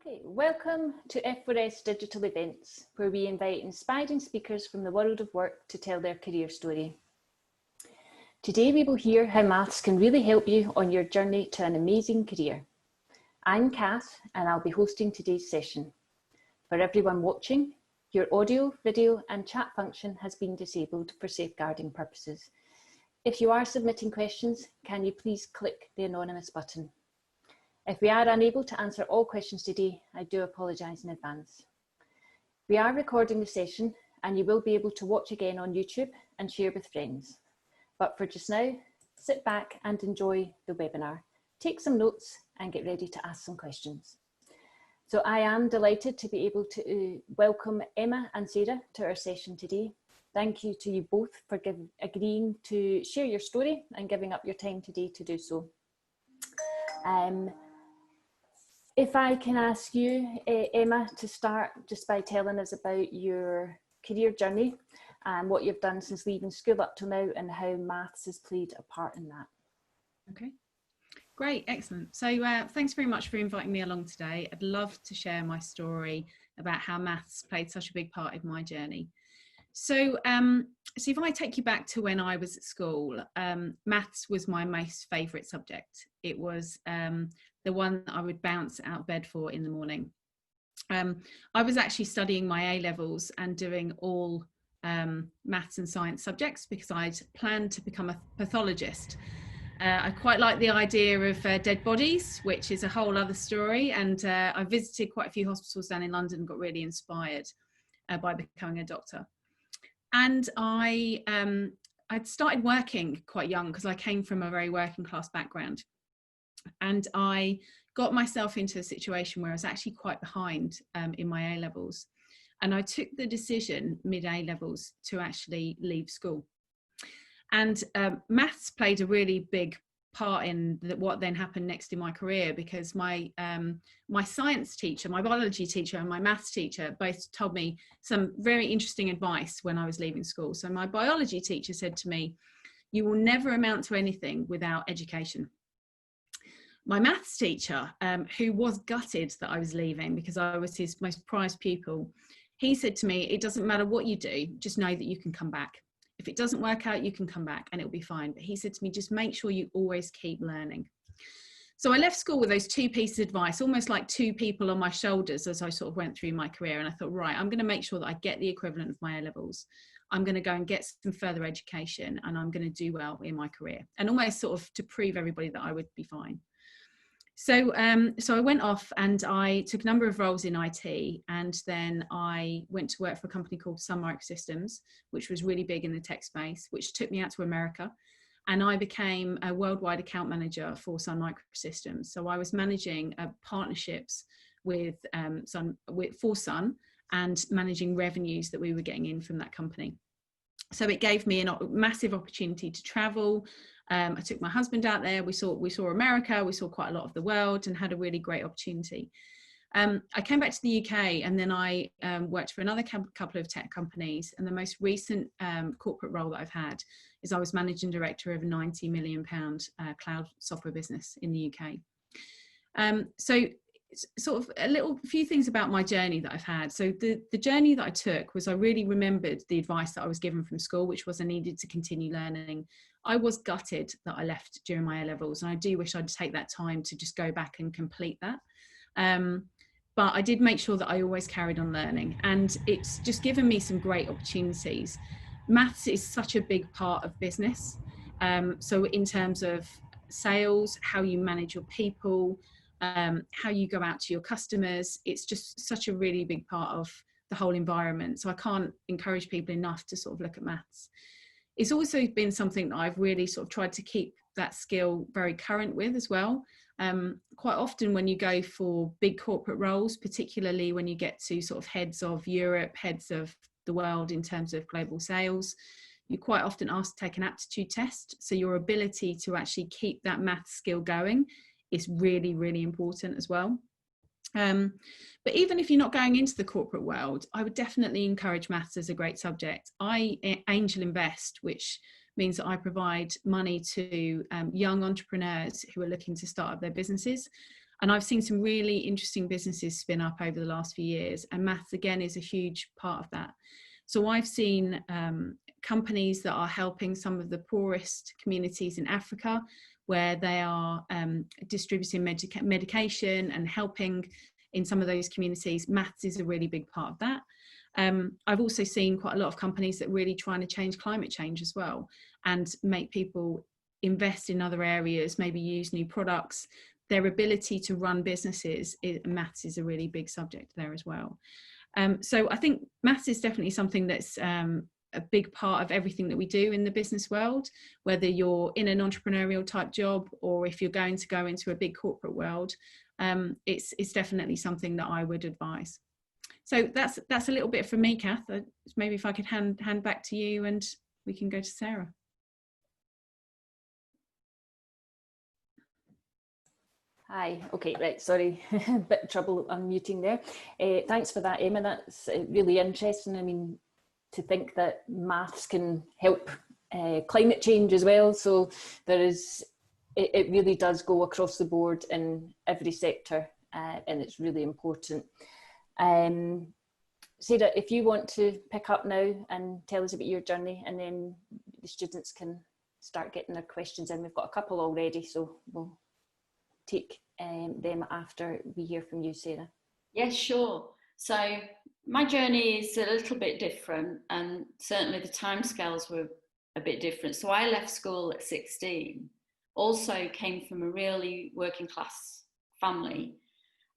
Okay, welcome to F4S Digital Events, where we invite inspiring speakers from the world of work to tell their career story. Today we will hear how maths can really help you on your journey to an amazing career. I'm Kath and I'll be hosting today's session. For everyone watching, your audio, video and chat function has been disabled for safeguarding purposes. If you are submitting questions, can you please click the anonymous button? If we are unable to answer all questions today, I do apologise in advance. We are recording the session and you will be able to watch again on YouTube and share with friends. But for just now, sit back and enjoy the webinar. Take some notes and get ready to ask some questions. So I am delighted to be able to welcome Emma and Sarah to our session today. Thank you to you both for agreeing to share your story and giving up your time today to do so. If I can ask you, Emma, to start just by telling us about your career journey and what you've done since leaving school up till now and how maths has played a part in that. Okay, great, excellent. So thanks very much for inviting me along today. I'd love to share my story about how maths played such a big part in my journey. So if I take you back to when I was at school, maths was my most favourite subject. It was the one that I would bounce out of bed for in the morning. I was actually studying my A-levels and doing all maths and science subjects because I'd planned to become a pathologist. I quite like the idea of dead bodies, which is a whole other story. And I visited quite a few hospitals down in London and got really inspired by becoming a doctor. And I'd started working quite young because I came from a very working class background. And I got myself into a situation where I was actually quite behind in my A-levels. And I took the decision mid A-levels to actually leave school. And maths played a really big part in what then happened next in my career, because my science teacher, my biology teacher and my maths teacher both told me some very interesting advice when I was leaving school. So my biology teacher said to me, "You will never amount to anything without education." My maths teacher, who was gutted that I was leaving because I was his most prized pupil, he said to me, "It doesn't matter what you do, just know that you can come back. If it doesn't work out, you can come back and it'll be fine." But he said to me, "Just make sure you always keep learning." So I left school with those two pieces of advice, almost like two people on my shoulders as I sort of went through my career. And I thought, right, I'm going to make sure that I get the equivalent of my A-levels. I'm going to go and get some further education and I'm going to do well in my career, and almost sort of to prove everybody that I would be fine. So I went off and I took a number of roles in IT, and then I went to work for a company called Sun Microsystems, which was really big in the tech space, which took me out to America. And I became a worldwide account manager for Sun Microsystems. So I was managing partnerships with Sun and managing revenues that we were getting in from that company. So it gave me a massive opportunity to travel. I took my husband out there. We saw America. We saw quite a lot of the world and had a really great opportunity. I came back to the UK and then I worked for another couple of tech companies. And the most recent corporate role that I've had is I was managing director of a £90 million cloud software business in the UK. So sort of a few things about my journey that I've had. So the journey that I took was I really remembered the advice that I was given from school, which was I needed to continue learning. I was gutted that I left during my A-levels, and I do wish I'd take that time to just go back and complete that. But I did make sure that I always carried on learning, and it's just given me some great opportunities. Maths is such a big part of business. So in terms of sales, how you manage your people, how you go out to your customers, it's just such a really big part of the whole environment. So I can't encourage people enough to sort of look at maths. It's also been something that I've really sort of tried to keep that skill very current with as well. Quite often when you go for big corporate roles, particularly when you get to sort of heads of Europe, heads of the world in terms of global sales, you're quite often asked to take an aptitude test. So your ability to actually keep that maths skill going is really, really important as well. But even if you're not going into the corporate world, I would definitely encourage maths as a great subject. I angel invest, which means that I provide money to young entrepreneurs who are looking to start up their businesses. And I've seen some really interesting businesses spin up over the last few years, and maths again is a huge part of that. So I've seen companies that are helping some of the poorest communities in Africa, where they are distributing medication and helping in some of those communities. Maths is a really big part of that. I've also seen quite a lot of companies that are really trying to change climate change as well, and make people invest in other areas, maybe use new products. Their ability to run businesses, maths is a really big subject there as well. So I think maths is definitely something that's a big part of everything that we do in the business world, whether you're in an entrepreneurial type job or if you're going to go into a big corporate world. It's definitely something that I would advise. So that's a little bit from me, Kath. Maybe if I could hand back to you and we can go to Sarah. Hi, okay, right, sorry, bit of trouble unmuting there. Thanks for that, Emma, that's really interesting. I mean, to think that maths can help climate change as well, so there is, it really does go across the board in every sector, and it's really important. Sarah, if you want to pick up now and tell us about your journey, and then the students can start getting their questions in. We've got a couple already, so we'll take them after we hear from you, Sarah. Yes, sure. So my journey is a little bit different, and certainly the timescales were a bit different. So I left school at 16, also came from a really working class family,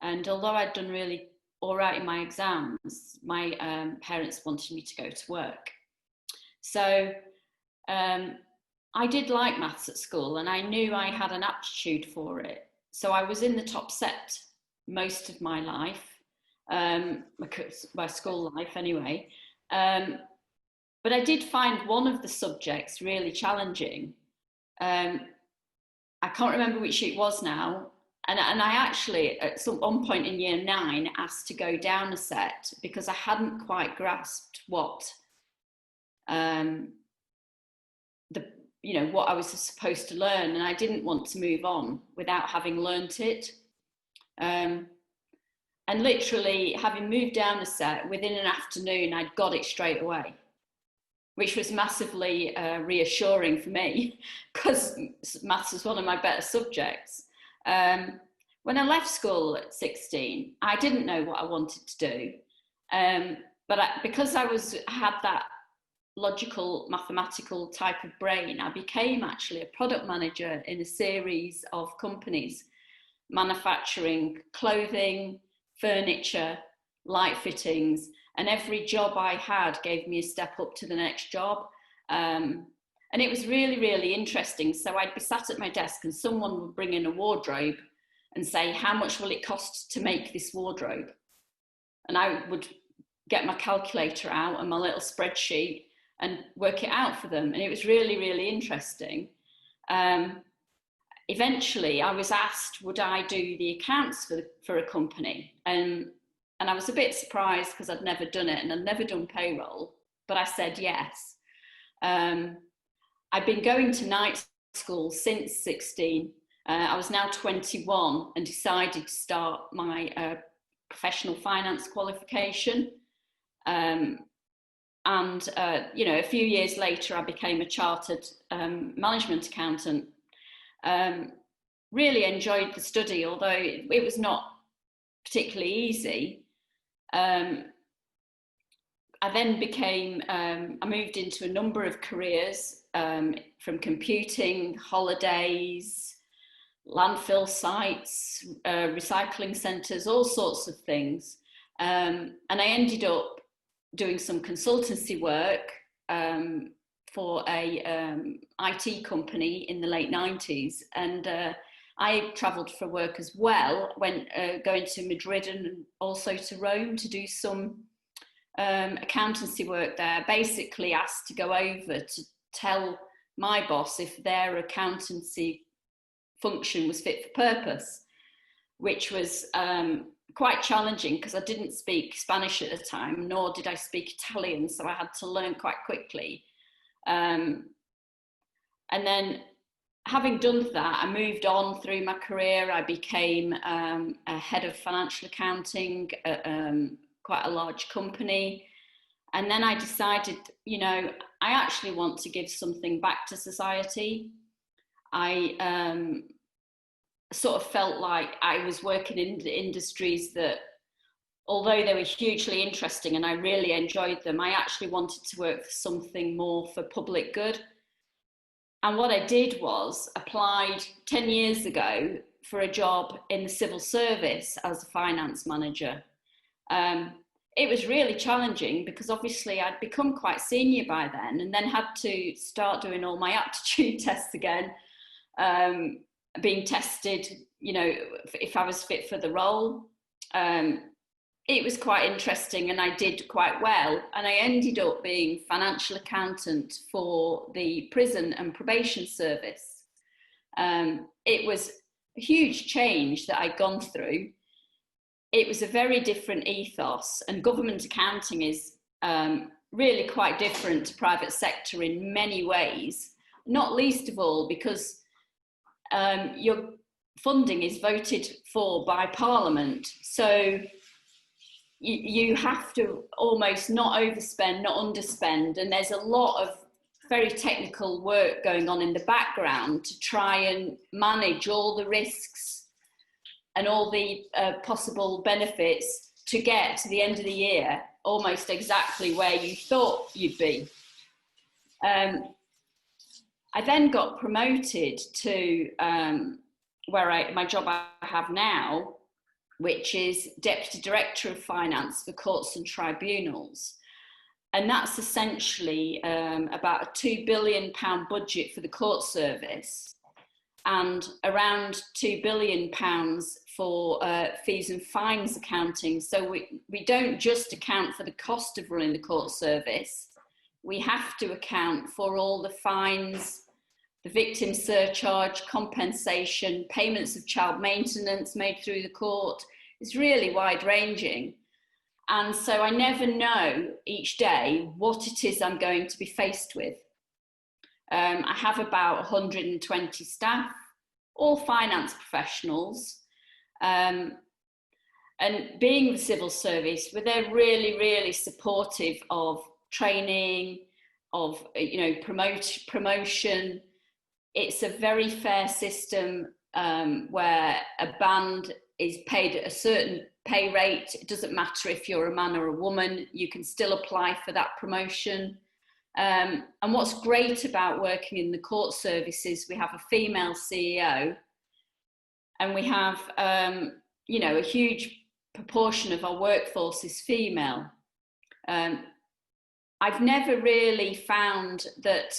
and although I'd done really all right in my exams, my parents wanted me to go to work. So I did like maths at school, and I knew I had an aptitude for it. So I was in the top set most of my life, my school life anyway. But I did find one of the subjects really challenging. I can't remember which it was now. And I actually, at one point in year 9, asked to go down a set because I hadn't quite grasped what what I was supposed to learn, and I didn't want to move on without having learnt it. And literally, having moved down a set, within an afternoon, I'd got it straight away, which was massively reassuring for me because maths was one of my better subjects. When I left school at 16, I didn't know what I wanted to do, but because I had that logical, mathematical type of brain, I became actually a product manager in a series of companies manufacturing clothing, furniture, light fittings, and every job I had gave me a step up to the next job. And it was really, really interesting. So I'd be sat at my desk and someone would bring in a wardrobe and say, how much will it cost to make this wardrobe? And I would get my calculator out and my little spreadsheet and work it out for them. And it was really, really interesting. Eventually, I was asked, would I do the accounts for a company? And I was a bit surprised because I'd never done it and I'd never done payroll, but I said yes. I'd been going to night school since 16. I was now 21 and decided to start my professional finance qualification. A few years later, I became a chartered management accountant. Really enjoyed the study, although it was not particularly easy. I then I moved into a number of careers, from computing, holidays, landfill sites, recycling centres, all sorts of things. And I ended up doing some consultancy work for a IT company in the late 90s. And I travelled for work as well, going to Madrid and also to Rome to do some accountancy work there. Basically asked to go over to tell my boss if their accountancy function was fit for purpose, which was quite challenging because I didn't speak Spanish at the time, nor did I speak Italian, so I had to learn quite quickly. And then having done that, I moved on through my career. I became a head of financial accounting at quite a large company. And then I decided, you know, I actually want to give something back to society. I sort of felt like I was working in industries that, although they were hugely interesting and I really enjoyed them, I actually wanted to work for something more for public good. And what I did was applied 10 years ago for a job in the civil service as a finance manager. It was really challenging because obviously I'd become quite senior by then, and then had to start doing all my aptitude tests again, being tested, you know, if I was fit for the role. It was quite interesting and I did quite well, and I ended up being financial accountant for the prison and probation service. It was a huge change that I'd gone through. It was a very different ethos, and government accounting is really quite different to private sector in many ways, not least of all because your funding is voted for by Parliament. So you have to almost not overspend, not underspend, and there's a lot of very technical work going on in the background to try and manage all the risks and all the possible benefits to get to the end of the year almost exactly where you thought you'd be. I then got promoted to my job I have now, which is Deputy Director of Finance for Courts and Tribunals. And that's essentially about a £2 billion budget for the court service and around £2 billion for fees and fines accounting. So we don't just account for the cost of running the court service, we have to account for all the fines, the victim surcharge, compensation, payments of child maintenance made through the court. It's really wide ranging. And so I never know each day what it is I'm going to be faced with. I have about 120 staff, all finance professionals. And being the civil service, they're really, really supportive of training, of promotion. It's a very fair system where a band is paid at a certain pay rate. It doesn't matter if you're a man or a woman, you can still apply for that promotion. And what's great about working in the court service is we have a female CEO, and we have a huge proportion of our workforce is female. I've never really found that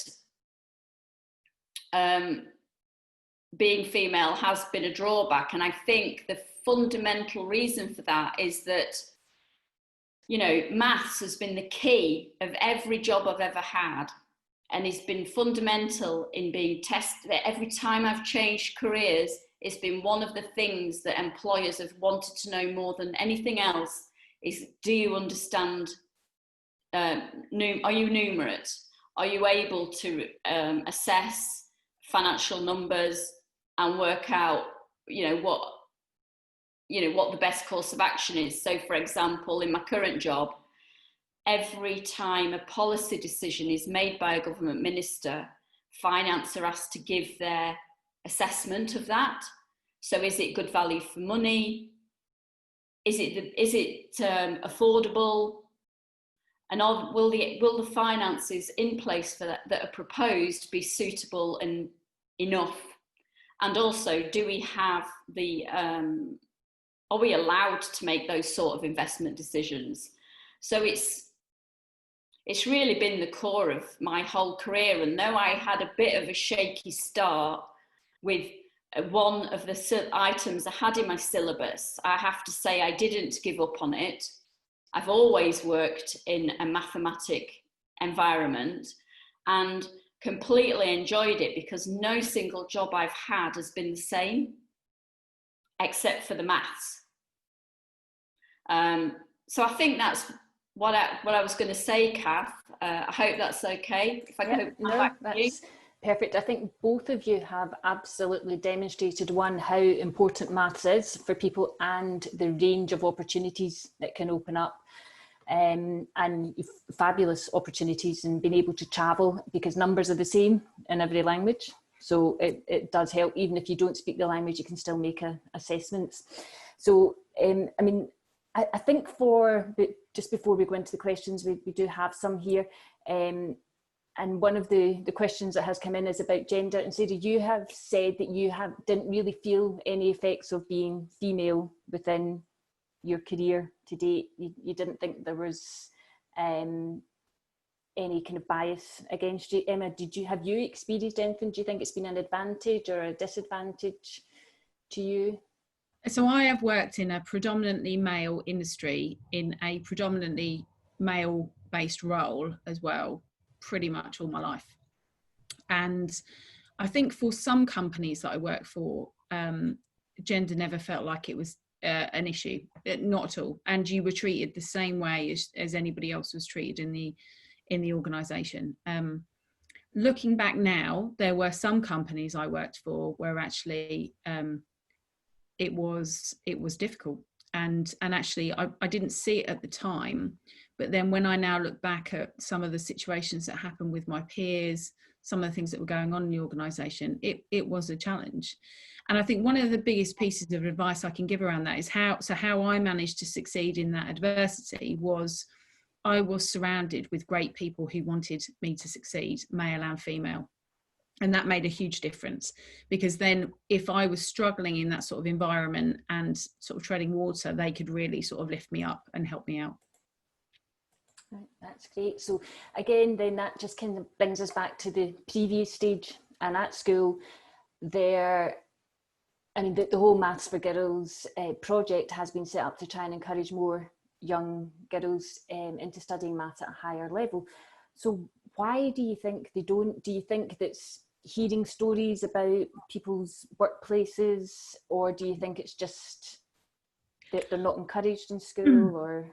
being female has been a drawback, and I think the fundamental reason for that is that, you know, maths has been the key of every job I've ever had, and it's been fundamental in being tested. Every time I've changed careers, it's been one of the things that employers have wanted to know more than anything else is, do you understand, are you numerate? Are you able to assess financial numbers and work out, what the best course of action is? So, for example, in my current job, every time a policy decision is made by a government minister, finance are asked to give their assessment of that. So, is it good value for money? Is it affordable? And will the finances in place for that are proposed be suitable and enough? And also, do we have are we allowed to make those sort of investment decisions? So it's really been the core of my whole career. And though I had a bit of a shaky start with one of the items I had in my syllabus, I have to say I didn't give up on it. I've always worked in a mathematic environment and completely enjoyed it, because no single job I've had has been the same, except for the maths. So I think that's what I was going to say, Kath. I hope that's okay. If I could come back to you. Perfect. I think both of you have absolutely demonstrated, one, how important maths is for people and the range of opportunities that can open up, and fabulous opportunities in being able to travel, because numbers are the same in every language. So it does help. Even if you don't speak the language, you can still make assessments. So, I mean, I think just before we go into the questions, we do have some here. And one of the questions that has come in is about gender. And Sarah, you have said that you didn't really feel any effects of being female within your career to date. You didn't think there was any kind of bias against you. Emma, have you experienced anything? Do you think it's been an advantage or a disadvantage to you? So I have worked in a predominantly male industry in a predominantly male-based role as well, pretty much all my life. And I think for some companies that I work for, gender never felt like it was an issue, not at all. And you were treated the same way as anybody else was treated in the organisation. Looking back now, there were some companies I worked for where actually it was difficult, and actually I didn't see it at the time, but then when I now look back at some of the situations that happened with my peers, some of the things that were going on in the organisation, it was a challenge. And I think one of the biggest pieces of advice I can give around that is how I managed to succeed in that adversity was I was surrounded with great people who wanted me to succeed, male and female. And that made a huge difference, because then if I was struggling in that sort of environment and sort of treading water, they could really sort of lift me up and help me out. That's great. So again, then that just kind of brings us back to the previous stage. And at school, the whole Maths4Girls project has been set up to try and encourage more young girls into studying maths at a higher level. So why do you think they don't? Do you think that's hearing stories about people's workplaces, or do you think it's just that they're not encouraged in school? Or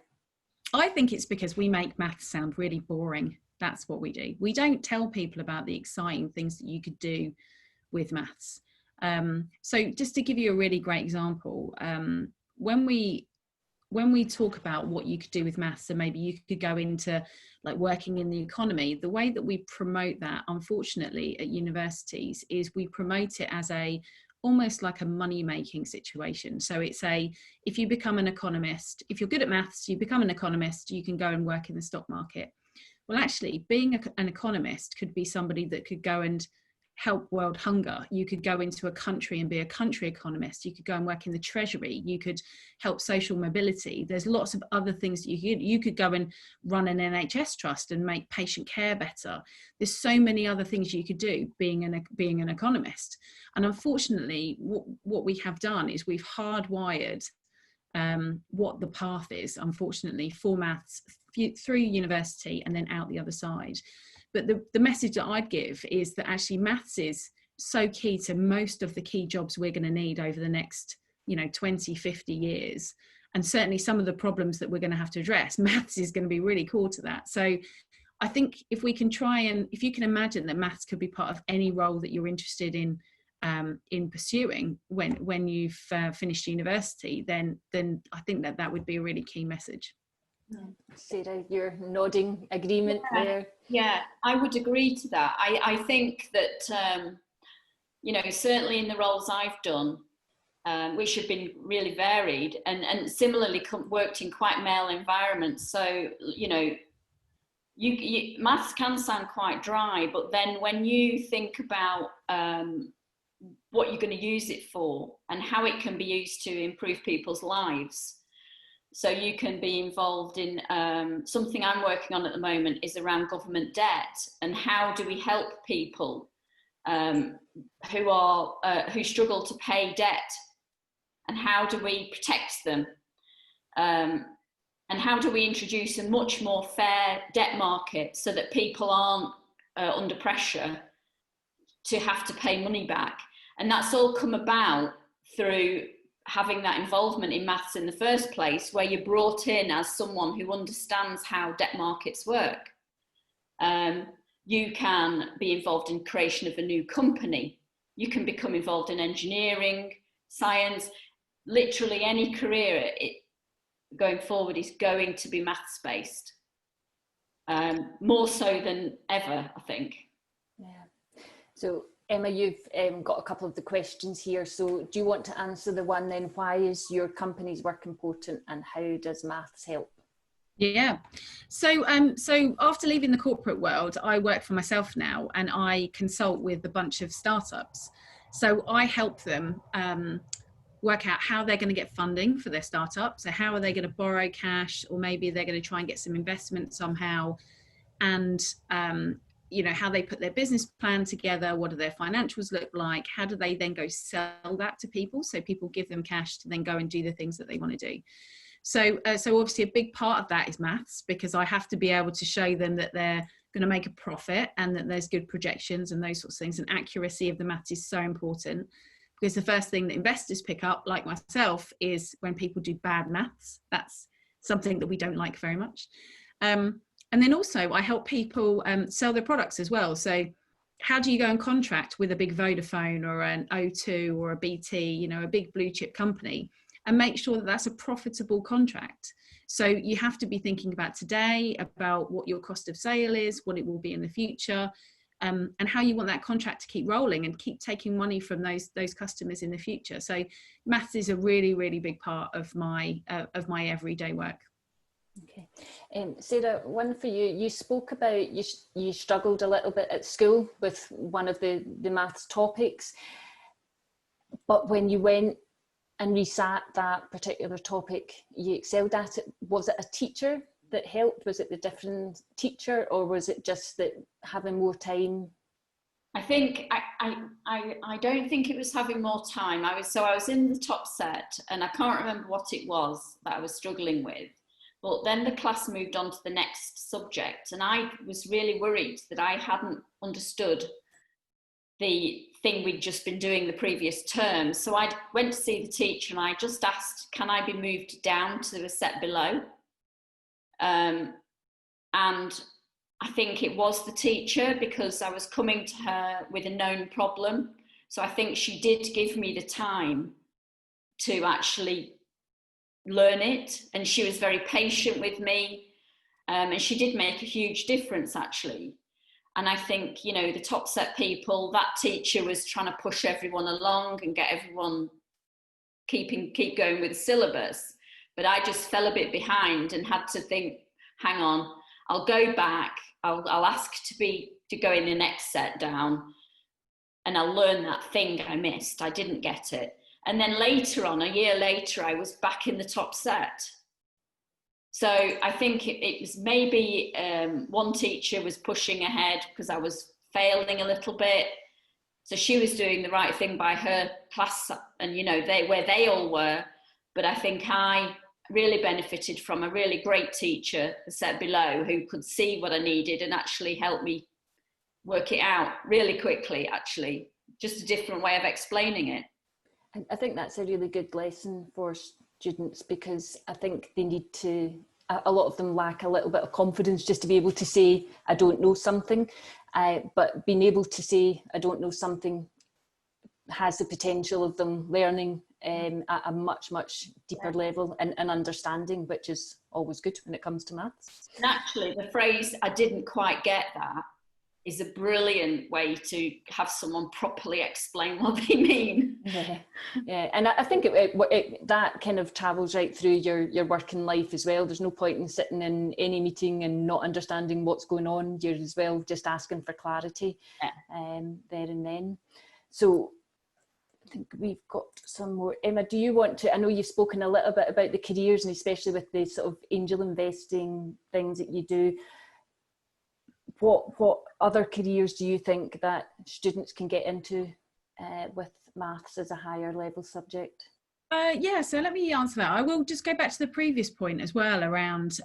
I think it's because we make maths sound really boring. That's what we do. We don't tell people about the exciting things that you could do with maths. So just to give you a really great example, when we talk about what you could do with maths, and maybe you could go into like working in the economy, the way that we promote that, unfortunately, at universities is we promote it as almost like a money-making situation. So it's if you become an economist, if you're good at maths, you become an economist, you can go and work in the stock market. Well, actually, being an economist could be somebody that could go and help world hunger. You could go into a country and be a country economist. You could go and work in the treasury. You could help social mobility. There's lots of other things that you could go and run an NHS trust and make patient care better. There's so many other things you could do being an economist. And unfortunately, what we have done is we've hardwired what the path is, unfortunately, for maths through university and then out the other side. But the message that I'd give is that actually maths is so key to most of the key jobs we're going to need over the next, 20, 50 years. And certainly some of the problems that we're going to have to address, maths is going to be really core to that. So I think if we can if you can imagine that maths could be part of any role that you're interested in pursuing when you've finished university, then I think that would be a really key message. Sarah, you're nodding agreement there. Yeah, I would agree to that. I think that, certainly in the roles I've done, which have been really varied and similarly worked in quite male environments. So, maths can sound quite dry, but then when you think about what you're going to use it for and how it can be used to improve people's lives. So you can be involved in something I'm working on at the moment is around government debt, and how do we help people who struggle to pay debt, and how do we protect them, and how do we introduce a much more fair debt market so that people aren't under pressure to have to pay money back. And that's all come about through having that involvement in maths in the first place, where you're brought in as someone who understands how debt markets work. you can be involved in creation of a new company. You can become involved in engineering, science, literally any career going forward is going to be maths based. More so than ever, I think. Yeah. So Emma, you've got a couple of the questions here. So do you want to answer the one then, why is your company's work important and how does maths help? Yeah. So after leaving the corporate world, I work for myself now and I consult with a bunch of startups. So I help them work out how they're going to get funding for their startup. So how are they going to borrow cash, or maybe they're going to try and get some investment somehow, and you know, how they put their business plan together, what do their financials look like, how do they then go sell that to people so people give them cash to then go and do the things that they want to do. So obviously a big part of that is maths, because I have to be able to show them that they're going to make a profit and that there's good projections and those sorts of things, and accuracy of the maths is so important. Because the first thing that investors pick up, like myself, is when people do bad maths. That's something that we don't like very much. And then also I help people sell their products as well. So how do you go and contract with a big Vodafone or an O2 or a BT, you know, a big blue chip company, and make sure that that's a profitable contract? So you have to be thinking about today, about what your cost of sale is, what it will be in the future, and how you want that contract to keep rolling and keep taking money from those customers in the future. So maths is a really, really big part of my everyday work. Okay. Sarah, one for you. You spoke about you struggled a little bit at school with one of the maths topics, but when you went and resat that particular topic, you excelled at it. Was it a teacher that helped? Was it the different teacher, or was it just that having more time? I think I don't think it was having more time. I was in the top set, and I can't remember what it was that I was struggling with. But then the class moved on to the next subject, and I was really worried that I hadn't understood the thing we'd just been doing the previous term. So I went to see the teacher and I just asked, can I be moved down to a set below? And I think it was the teacher, because I was coming to her with a known problem. So I think she did give me the time to actually learn it, and she was very patient with me, and she did make a huge difference actually. And I think, you know, the top set people, that teacher was trying to push everyone along and get everyone keep going with the syllabus, but I just fell a bit behind and had to think, hang on, I'll go back, I'll ask to go in the next set down, and I'll learn that thing I missed, I didn't get it. And then later on, a year later, I was back in the top set. So I think it was maybe one teacher was pushing ahead because I was failing a little bit. So she was doing the right thing by her class and, you know, where they all were. But I think I really benefited from a really great teacher, the set below, who could see what I needed and actually help me work it out really quickly, actually. Just a different way of explaining it. I think that's a really good lesson for students, because I think they need to, a lot of them lack a little bit of confidence just to be able to say, I don't know something, but being able to say, I don't know something has the potential of them learning at a much, much deeper level and understanding, which is always good when it comes to maths. And actually, the phrase, I didn't quite get that, is a brilliant way to have someone properly explain what they mean. Yeah. And I think that kind of travels right through your working life as well. There's no point in sitting in any meeting and not understanding what's going on. You're as well just asking for clarity there and then. So I think we've got some more. Emma, do you want to, I know you've spoken a little bit about the careers, and especially with the sort of angel investing things that you do. What other careers do you think that students can get into with maths as a higher level subject? Yeah, so let me answer that. I will just go back to the previous point as well around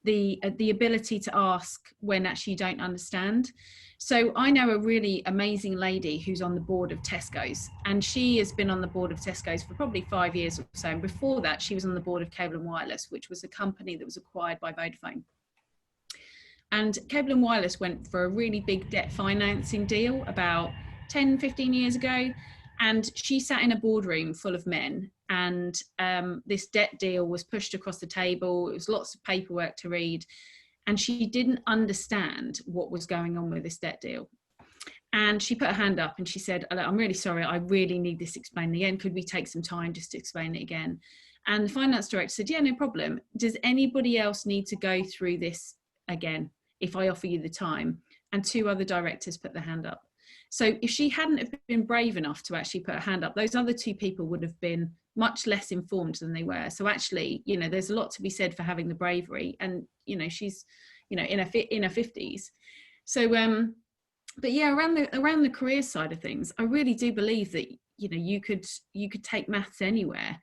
the ability to ask when actually you don't understand. So I know a really amazing lady who's on the board of Tesco's, and she has been on the board of Tesco's for probably 5 years or so. And before that, she was on the board of Cable and Wireless, which was a company that was acquired by Vodafone. And Cable and Wallace went for a really big debt financing deal about 10, 15 years ago. And she sat in a boardroom full of men, and this debt deal was pushed across the table. It was lots of paperwork to read. And she didn't understand what was going on with this debt deal. And she put her hand up and she said, I'm really sorry, I really need this explained again. Could we take some time just to explain it again? And the finance director said, yeah, no problem. Does anybody else need to go through this again if I offer you the time? And 2 other directors put their hand up. So if she hadn't have been brave enough to actually put her hand up, those other 2 people would have been much less informed than they were. So actually, you know, there's a lot to be said for having the bravery. And, you know, she's, you know, in her 50s. So, but yeah, around the career side of things, I really do believe that, you know, you could take maths anywhere.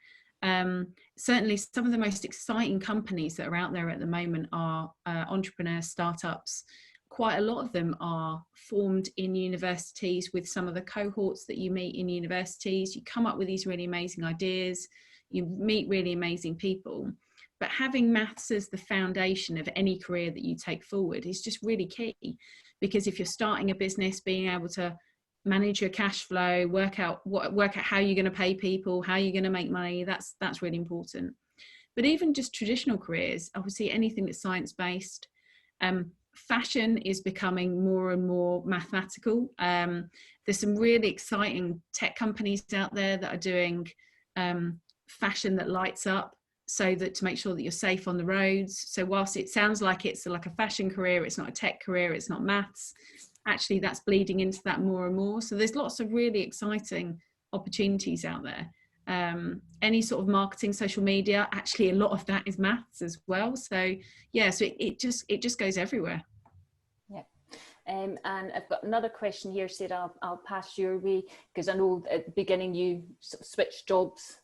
Certainly some of the most exciting companies that are out there at the moment are entrepreneurs, startups. Quite a lot of them are formed in universities with some of the cohorts that you meet in universities. You come up with these really amazing ideas, you meet really amazing people, but having maths as the foundation of any career that you take forward is just really key. Because if you're starting a business, being able to manage your cash flow, work out how you're going to pay people, how you're going to make money, that's really important. But even just traditional careers, obviously anything that's science-based, fashion is becoming more and more mathematical. There's some really exciting tech companies out there that are doing fashion that lights up, so that to make sure that you're safe on the roads. So whilst it sounds like it's like a fashion career, it's not a tech career, it's not maths, actually that's bleeding into that more and more. So there's lots of really exciting opportunities out there. Any sort of marketing, social media, actually a lot of that is maths as well. So yeah, so it just goes everywhere. Yeah. And I've got another question here, Sarah, I'll pass your way, because I know at the beginning you sort of switched jobs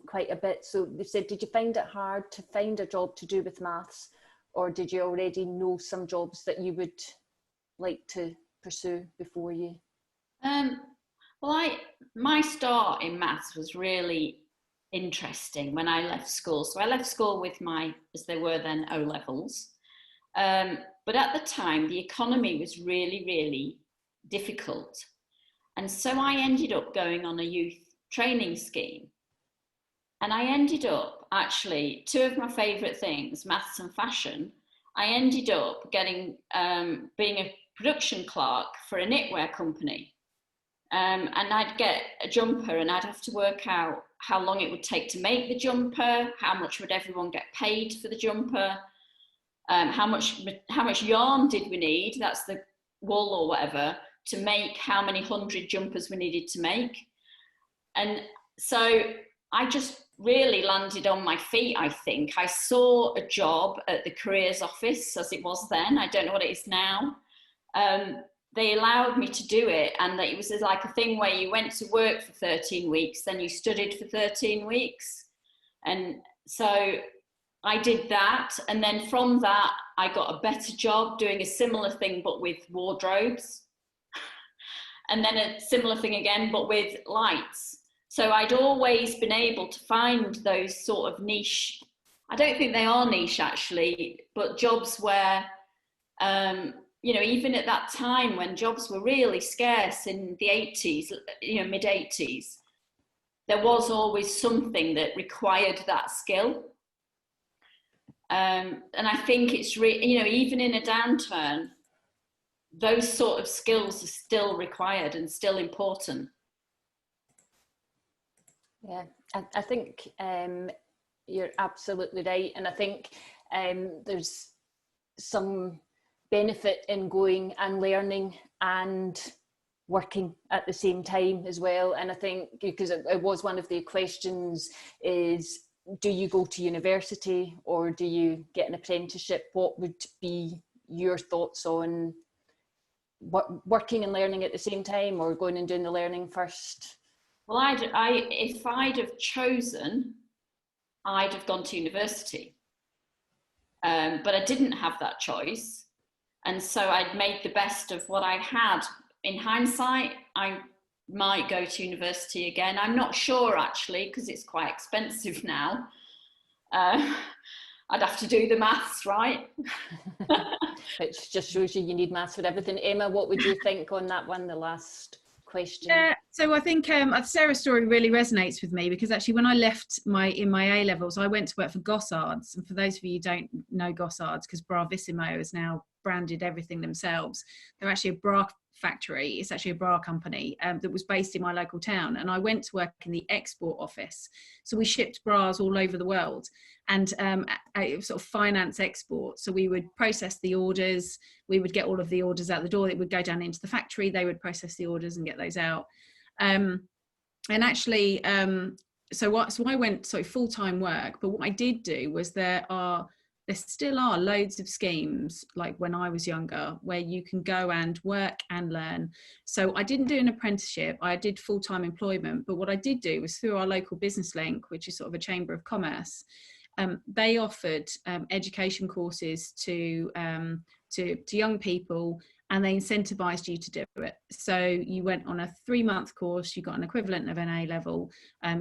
quite a bit. So they said, did you find it hard to find a job to do with maths, or did you already know some jobs that you would like to pursue before you? Well, my start in maths was really interesting when I left school. So I left school with my, as they were then, O-levels. But at the time, the economy was really, really difficult. And so I ended up going on a youth training scheme. And I ended up, actually, 2 of my favourite things, maths and fashion, I ended up getting, being a production clerk for a knitwear company. And I'd get a jumper and I'd have to work out how long it would take to make the jumper, how much would everyone get paid for the jumper, how much yarn did we need, that's the wool or whatever, to make how many 100 jumpers we needed to make. And so I just really landed on my feet, I think. I saw a job at the careers office, as it was then, I don't know what it is now. They allowed me to do it, and it was like a thing where you went to work for 13 weeks, then you studied for 13 weeks. And so I did that, and then from that I got a better job doing a similar thing but with wardrobes, and then a similar thing again but with lights. So I'd always been able to find those sort of niche, I don't think they are niche actually, but jobs where you know, even at that time when jobs were really scarce in the 80s, you know, mid 80s, there was always something that required that skill. And I think it's, you know, even in a downturn, those sort of skills are still required and still important. Yeah, I think you're absolutely right. And I think there's some benefit in going and learning and working at the same time as well. And I think, because it was one of the questions, is do you go to university or do you get an apprenticeship? What would be your thoughts on working and learning at the same time, or going and doing the learning first? Well, if I'd have chosen, I'd have gone to university. But I didn't have that choice. And so I'd made the best of what I had. In hindsight, I might go to university again. I'm not sure actually, because it's quite expensive now. I'd have to do the maths, right? Which just shows you need maths for everything. Emma, what would you think on that one, the last question? Yeah, so I think Sarah's story really resonates with me, because actually when I left in my A levels, I went to work for Gossards. And for those of you who don't know Gossards, because Bravissimo has now branded everything themselves, they're actually a bra factory. It's actually a bra company that was based in my local town, and I went to work in the export office. So we shipped bras all over the world, and sort of finance export. So we would process the orders, we would get all of the orders out the door, it would go down into the factory, they would process the orders and get those out. And actually so I went full-time work, but what I did do was there still are loads of schemes, like when I was younger, where you can go and work and learn. So I didn't do an apprenticeship, I did full-time employment, but what I did do was through our local business link, which is sort of a chamber of commerce, they offered education courses to young people, and they incentivized you to do it. So you went on a 3-month course, you got an equivalent of an A level,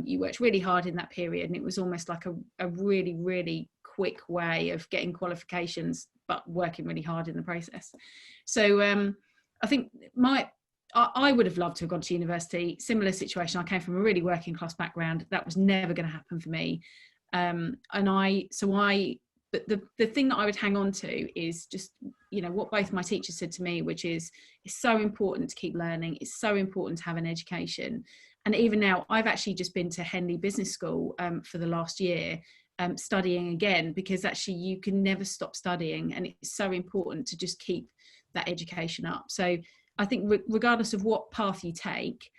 you worked really hard in that period, and it was almost like a really, really quick way of getting qualifications, but working really hard in the process. So I think I would have loved to have gone to university. Similar situation, I came from a really working class background. That was never going to happen for me. But the thing that I would hang on to is just, what both my teachers said to me, which is, it's so important to keep learning. It's so important to have an education. And even now, I've actually just been to Henley Business School for the last year, studying again, because actually you can never stop studying, and it's so important to just keep that education up. So I think regardless of what path you take,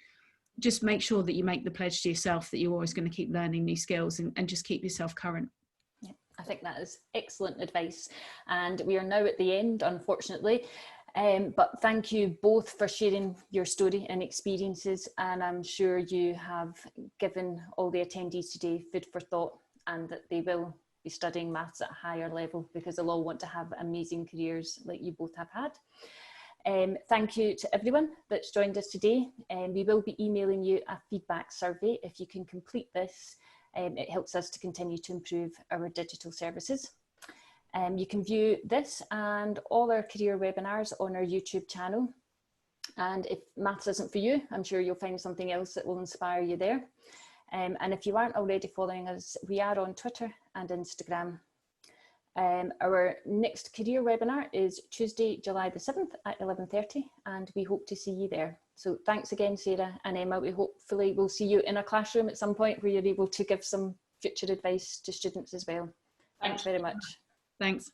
just make sure that you make the pledge to yourself that you're always going to keep learning new skills, and just keep yourself current. Yeah, I think that is excellent advice. And we are now at the end, unfortunately. But thank you both for sharing your story and experiences. And I'm sure you have given all the attendees today food for thought, and that they will be studying maths at a higher level, because they'll all want to have amazing careers like you both have had. Thank you to everyone that's joined us today. We will be emailing you a feedback survey. If you can complete this, it helps us to continue to improve our digital services. You can view this and all our career webinars on our YouTube channel. And if maths isn't for you, I'm sure you'll find something else that will inspire you there. And if you aren't already following us, we are on Twitter and Instagram. Our next career webinar is Tuesday, July the 7th at 11:30, and we hope to see you there. So thanks again, Sarah and Emma. We hopefully will see you in a classroom at some point where you're able to give some future advice to students as well. Thanks very much. Thanks.